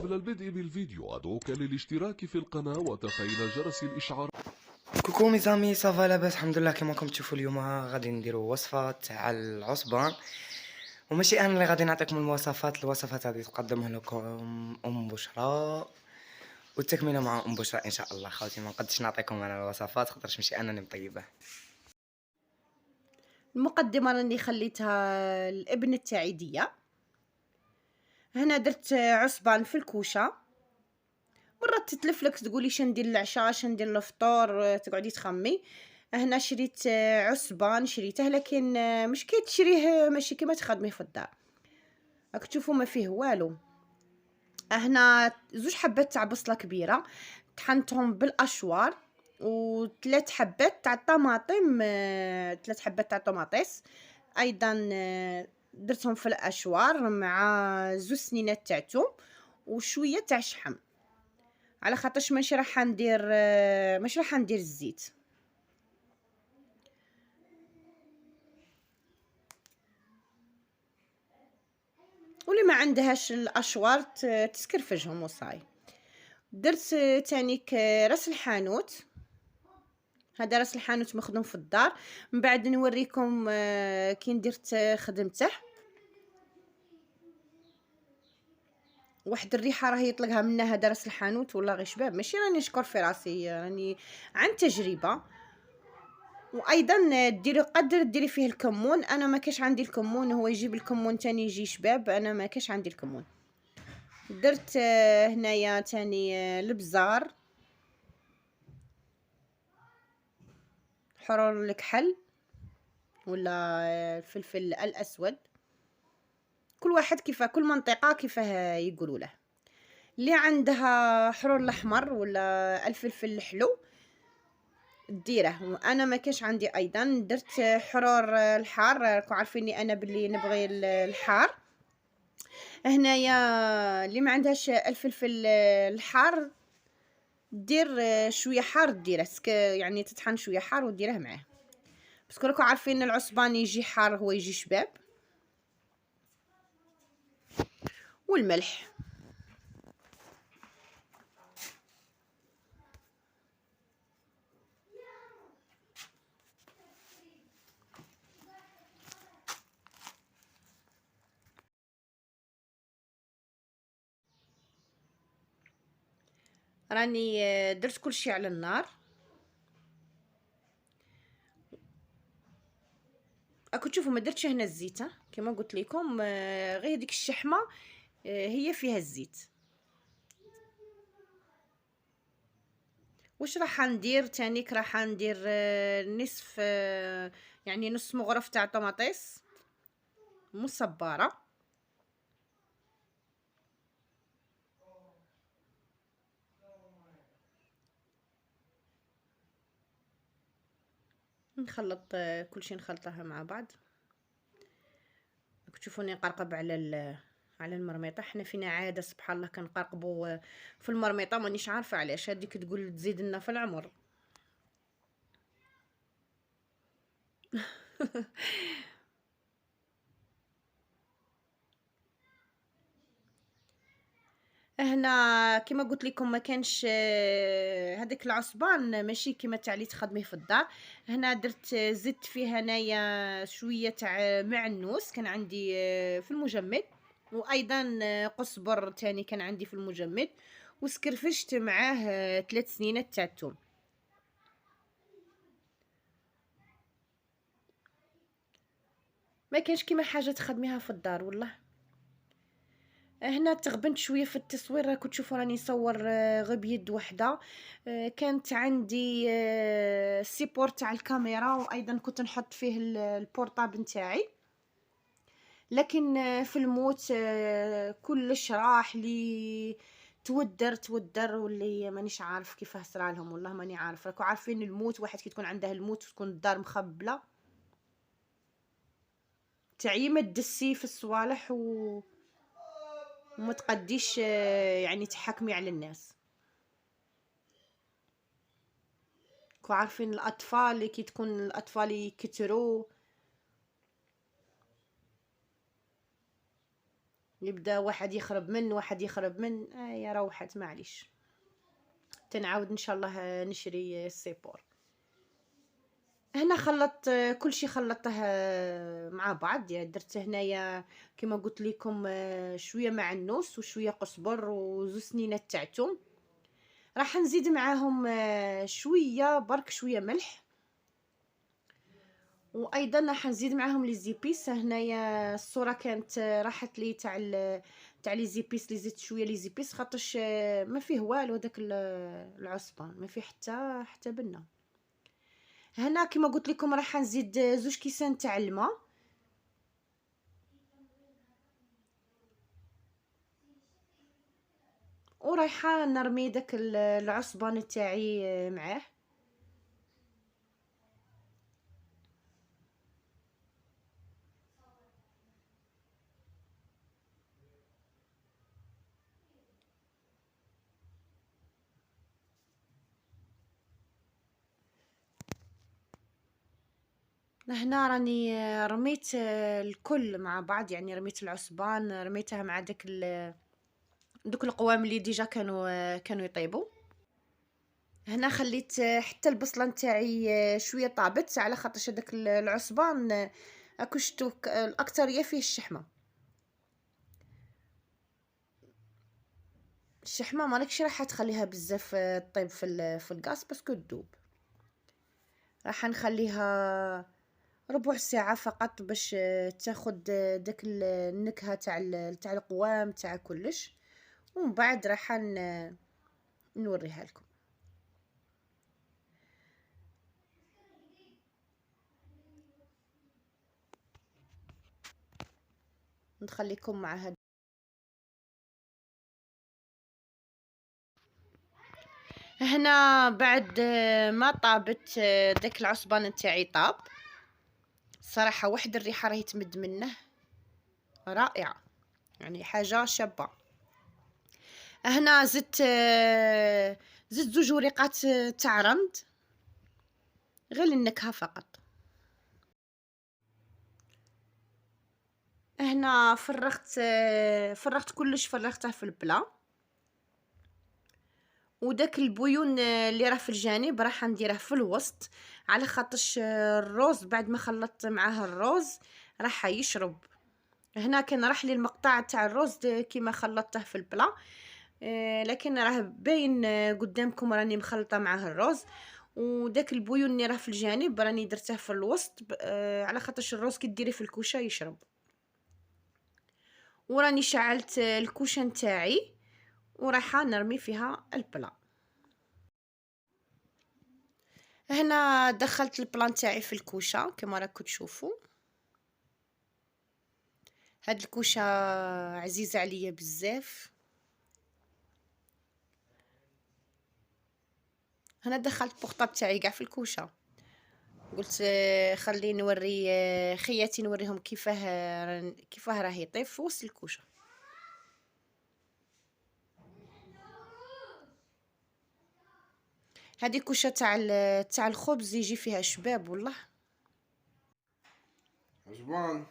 قبل البدء بالفيديو أدعوك للاشتراك في القناة وتفعيل جرس الإشعار. كوكو ميزامي، صافا لاباس؟ الحمد لله. كما راكم تشوفوا اليوم غادي نديروا وصفه تاع العصبان، وماشي انا اللي غادي نعطيكم الوصفات هذه تقدمها لكم ام بشرى، والتكمله مع ام بشرى ان شاء الله. خوتي ما نقدرش نعطيكم انا الوصفات خاطرش ماشي انا اللي مطيبه. المقدمه راني خليتها الابن تاعي ديا. هنا درت عصبان في الكوشه، مرات تتلفلك تقولي شندير العشاء شندير الفطور، تقعدي تخمي. هنا شريت عصبان شريته، لكن مش كي تشريه ماشي كيما تخدميه في الدار. راك تشوفوا ما فيه والو. هنا زوج حبات تاع بصله كبيره طحنتهم بالاشوار، وثلاث حبات تاع طماطم، ثلاث حبات تاع طماطيس ايضا درتهم في الاشوار، مع زوج سنينات تاع توم وشويه تاع شحم، على خاطرش ماشي راح ندير الزيت. واللي ما عندهاش الاشوار تسكرفجهم وصاي. درت تانيك راس الحانوت، هذا راس الحانوت مخدوم في الدار. من بعد نوريكم كي درت خدمته. واحد الريحه راهي يطلقها منا هذا راس الحانوت والله غير شباب، ماشي راني نشكر في راسي، راني عن تجربه. وايضا ديري فيه الكمون. انا ما كاش عندي الكمون، هو يجيب الكمون تاني يجي شباب، انا ما كاش عندي الكمون. درت هنايا تاني البزار، حرور الكحل ولا الفلفل الاسود، كل واحد كيف كل منطقه كيفاه يقولوا له. اللي عندها حرور الاحمر ولا الفلفل الحلو ديره، وانا ما كاش عندي. ايضا درت حرور الحار، راكم عارفيني انا باللي نبغي الحار. هنايا اللي ما عندهاش الفلفل الحار دير شويه حار، ديره يعني تطحن شويه حار وديره معاه، بس راكم عارفين العصبان يجي حار هو يجي شباب. والملح. راني درت كل شيء على النار. راكم تشوفوا ما درتش هنا الزيت، كما قلت لكم، غير هذيك الشحمه هي فيها الزيت. واش راح ندير تانيك؟ راح ندير نصف يعني نص مغرف تاع طماطيس مصبره، نخلط كل شيء نخلطها مع بعض. تشوفوني نقرقب على المرميطه. حنا فينا عاده سبحان الله كنقرقبوا في المرميطه، مانيش عارفه علاش. هذيك تقول تزيد لنا في العمر. هنا كما قلت لكم ما كانش هذاك العصبان ماشي كما تاع اللي تخدميه في الدار. هنا درت زدت فيه هنايا شويه تاع معنوس كان عندي في المجمد، وايضا قزبر تاني كان عندي في المجمد، وسكرفشت معاه 3 سنينات تاع الثوم. ما كانش كيما حاجه تخدميها في الدار والله. هنا تغبنت شويه في التصوير، راكم تشوفوا راني نصور غير بيد وحده. كانت عندي السيبور تاع الكاميرا، وايضا كنت نحط فيه البورطابل نتاعي، لكن في الموت كلش راح لي تودر واللي مانيش عارف كيفاه صرا لهم والله ماني عارف. راكم عارفين الموت، واحد كي تكون عنده الموت وتكون الدار مخبله تعيي تدسي في الصوالح وما تقديش يعني تحكمي على الناس. كو عارفين الاطفال اللي كي تكون الاطفال يكتروا يبدا واحد يخرب من واحد يخرب من يا روحت معليش. تنعاود ان شاء الله نشري السيبور. هنا خلطت كل شيء، خلطته مع بعض. يعني درت هنايا كما قلت لكم شويه معنوس وشويه قزبر وزوز سنينات تاع توم. راح نزيد معاهم شويه برك شويه ملح، وايضا راح نزيد معاهم لي زيبيس. هنايا الصوره كانت راحت لي تاع لي زيبيس، لي زدت شويه لي زيبيس خاطرش ما فيه والو هذاك العصبان، ما فيه حتى بنه. هنا كما قلت لكم راح نزيد زوج كيسان تاع الماء، ورايحه نرمي داك العصبان تاعي معاه. هنا راني رميت الكل مع بعض، يعني رميت العصبان رميتها مع دوك القوام اللي ديجا كانوا يطيبوا. هنا خليت حتى البصله نتاعي شويه طابت، على خاطرش هذاك العصبان اكشتو الاكثريه فيه الشحمه مالكش راح تخليها بزاف طيب في الغاز باسكو تذوب. راح نخليها ربع ساعه فقط باش تاخد داك النكهه تاع القوام تاع كلش، ومن بعد راح نوريها لكم. نخليكم مع هاد. هنا بعد ما طابت داك العصبان تاعي طاب صراحه، واحد الريحه راهي تمد منه رائعه، يعني حاجه شابه. هنا زدت زوج وريقات تاع رند غير للنكهه فقط. هنا فرغت كلش، فرغته في البلا، وداك البويون اللي راه في الجانب راح نديره في الوسط، على خاطرش الروز بعد ما خلطت معاه الروز راح يشرب. هنا كان راح لي المقطع تاع الروز كيما خلطته في البلا، لكن راه باين قدامكم راني مخلطه معاه الروز، وداك البويون اللي راه في الجانب راني درته في الوسط على خاطرش الروز كي ديري في الكوشه يشرب. وراني شعلت الكوشه نتاعي ورايحه نرمي فيها البلا. هنا دخلت البلان تاعي في الكوشه كما راكم تشوفوا. هاد الكوشه عزيزه عليا بزاف. هنا دخلت بوخطاب تاعي كاع في الكوشه، قلت خلي نوري خياتي نوريهم كيفاه راه يطيب في وسط الكوشه. هذه كوشه تاع الخبز يجي فيها شباب والله. عجبان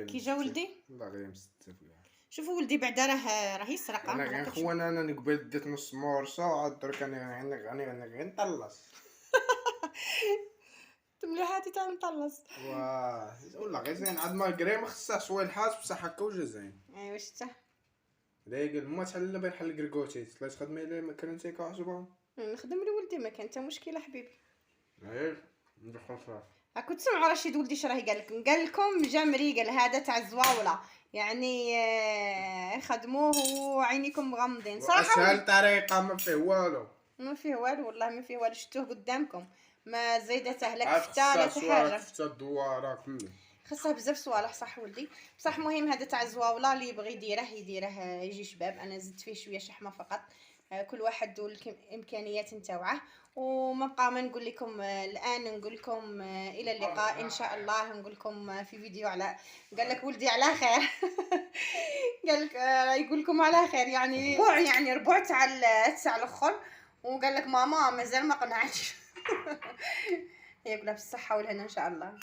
كي جا ولدي والله غير مستفيد. شوفوا ولدي بعدا راه يسرق. انا غير خونا انا نقبل ديت نص مورصه عاد درك انا غير نطلص. تمليحاتي تاع نطلص. واه والله غير زين عاد ما قري ما خصها شويه الحاس بصح هكا وجا زين. ايوا شتا رايق ما تحل بين حل كركوتي تلا تخدمي لي مكرونتي كعجبان. نخدم لولدي ما كان حتى مشكله حبيبي. ندخل فيها. راكم تسمعوا رشيد ولدي شراه قال لكم جمري، قال هذا تاع الزواوله يعني خدموه وعينيكم مغمضين صراحه. اسهل طريقه ما فيه والو، ما فيه والو والله ما فيه والو، شفتوه قدامكم ما زايدته لك حتى لا خصها تحرك. خصها الدواره كله خاصها بزاف صوالح صح ولدي. بصح مهم هذا تاع الزواوله اللي يبغي يديره يجي شباب. انا زدت فيه شويه شحمه فقط، كل واحد والامكانيات نتاوعه. وما بقى ما نقول لكم الان نقول لكم الى اللقاء ان شاء الله. نقول لكم في فيديو على قال لك ولدي على خير. قال لك يقول لكم على خير يعني ربع تاع الاخر، وقال لك ماما مازال ما قنعتش. يقولها بالصحه والهنا ان شاء الله.